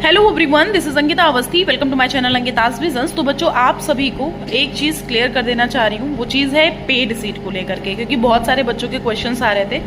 Hello everyone, this is Ankita Awasthi. Welcome to my channel Ankita's visions. तो बच्चों, आप सभी को एक चीज क्लियर कर देना चाह रही हूँ। वो चीज है पेड सीट को लेकर के, क्योंकि बहुत सारे बच्चों के क्वेश्चंस आ रहे थे।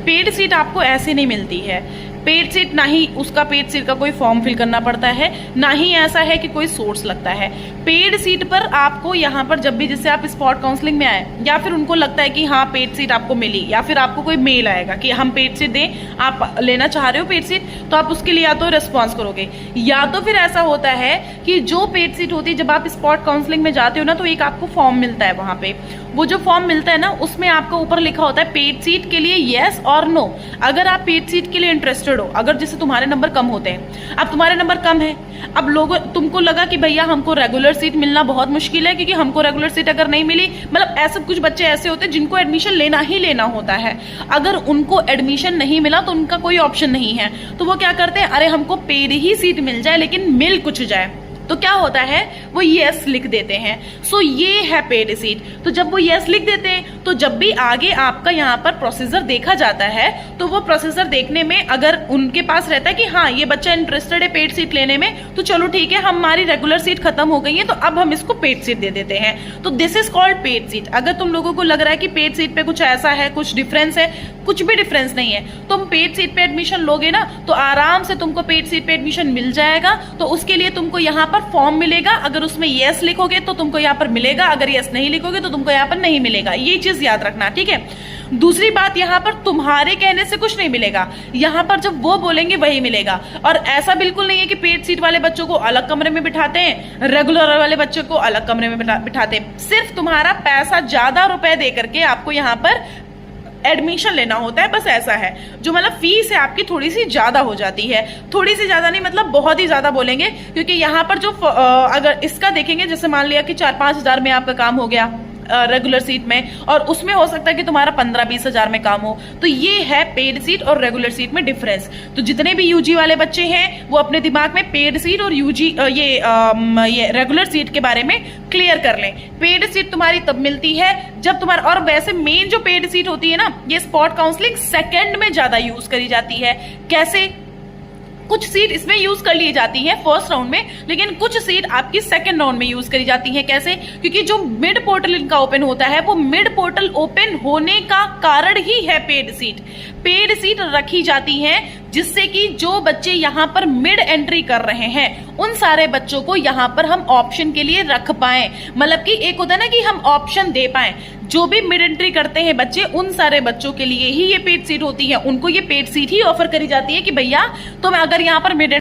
पेड सीट आपको ऐसे नहीं मिलती है। पेड सीट ना ही उसका पेड सीट का कोई फॉर्म फिल करना पड़ता है, ना ही ऐसा है कि कोई सोर्स लगता है। पेड सीट पर आपको यहाँ पर जब भी, जैसे आप स्पॉट काउंसलिंग में आए या फिर उनको लगता है कि हाँ पेड सीट आपको मिली, या फिर आपको कोई मेल आएगा कि हम पेड सीट दें, आप लेना चाह रहे हो पेड सीट, तो आप उसके लिए या तो रिस्पॉन्स करोगे, या तो फिर ऐसा होता है कि जो पेड सीट होती है, जब आप स्पॉट काउंसलिंग में जाते हो ना, तो एक आपको फॉर्म मिलता है। वहां पे वो जो फॉर्म मिलता है ना, उसमें आपको ऊपर लिखा होता है पेड सीट के लिए येस और नो। अगर आप पेड सीट के लिए इंटरेस्टेड हो, अगर जैसे तुम्हारे नंबर कम होते हैं, अब तुम्हारे नंबर कम है, अब लोगों तुमको लगा कि भैया हमको रेगुलर सीट मिलना बहुत मुश्किल है, क्योंकि हमको रेगुलर सीट अगर नहीं मिली, मतलब ऐसे कुछ बच्चे ऐसे होते हैं जिनको एडमिशन लेना ही लेना होता है। अगर उनको एडमिशन नहीं मिला तो उनका कोई ऑप्शन नहीं है, तो वो क्या करते हैं, अरे हमको पेड ही सीट मिल जाए लेकिन मिल कुछ जाए, तो क्या होता है, वो यस लिख देते हैं। सो ये है पेड सीट। तो जब वो यस लिख देते हैं, तो जब भी आगे आपका यहाँ पर प्रोसीजर देखा जाता है, तो वो प्रोसीजर देखने में अगर उनके पास रहता है कि हाँ ये बच्चा इंटरेस्टेड है पेड सीट लेने में, तो चलो ठीक है, हमारी रेगुलर सीट खत्म हो गई है, तो अब हम इसको पेड सीट दे देते हैं। तो this is called paid seat. अगर तुम लोगों को लग रहा है कि पेड सीट पे कुछ ऐसा है, कुछ डिफरेंस है, कुछ भी डिफरेंस नहीं है। तुम पेड सीट पे एडमिशन लोगे ना, तो आराम से तुमको पेड सीट पे एडमिशन मिल जाएगा। तो उसके लिए तुमको यहाँ पर फॉर्म मिलेगा, अगर उसमें यस लिखोगे तो तुमको यहाँ पर मिलेगा, अगर यस नहीं लिखोगे तो तुमको यहाँ पर नहीं मिलेगा। ये चीज याद रखना, ठीक है। दूसरी बात, यहाँ पर तुम्हारे कहने से कुछ नहीं मिलेगा, यहाँ पर जब वो बोलेंगे वही मिलेगा। और ऐसा बिल्कुल नहीं है कि पेड सीट वाले बच्चों को अलग कमरे में बिठाते हैं, रेगुलर वाले बच्चों को अलग कमरे में बिठाते हैं। सिर्फ तुम्हारा पैसा ज्यादा रुपए दे करके आपको यहाँ पर एडमिशन लेना होता है, बस ऐसा है। जो मतलब फीस है आपकी थोड़ी सी ज्यादा हो जाती है, थोड़ी सी ज्यादा नहीं, मतलब बहुत ही ज्यादा बोलेंगे, क्योंकि यहाँ पर जो अगर इसका देखेंगे, जैसे मान लिया कि 4-5 हजार में आपका काम हो गया रेगुलर सीट में, और उसमें हो सकता है कि तुम्हारा 15-20 हजार में काम हो। तो ये है पेड सीट और रेगुलर सीट में डिफरेंस। तो जितने भी यूजी वाले बच्चे हैं, वो अपने दिमाग में पेड सीट और यूजी ये रेगुलर सीट के बारे में क्लियर कर लें। पेड सीट तुम्हारी तब मिलती है जब तुम्हारा, और वैसे मेन जो पेड सीट होती है ना, ये स्पॉट काउंसलिंग सेकेंड में ज्यादा यूज करी जाती है। कैसे? कुछ सीट इसमें यूज कर ली जाती है फर्स्ट राउंड में, लेकिन कुछ सीट आपकी सेकंड राउंड में यूज करी जाती है। कैसे? क्योंकि जो मिड पोर्टल इनका ओपन होता है, वो मिड पोर्टल ओपन होने का कारण ही है पेड सीट। पेड सीट रखी जाती है जिससे कि जो बच्चे यहाँ पर मिड एंट्री कर रहे हैं, उन सारे बच्चों को यहाँ पर हम ऑप्शन के लिए रख पाए। मतलब कि एक होता है ना कि हम ऑप्शन दे पाए। जो भी मिड एंट्री करते हैं बच्चे, उन सारे बच्चों के लिए ही ये पेड सीट होती है। उनको ये पेड सीट ही ऑफर करी जाती है कि भैया तुम अगर यहाँ पर मिड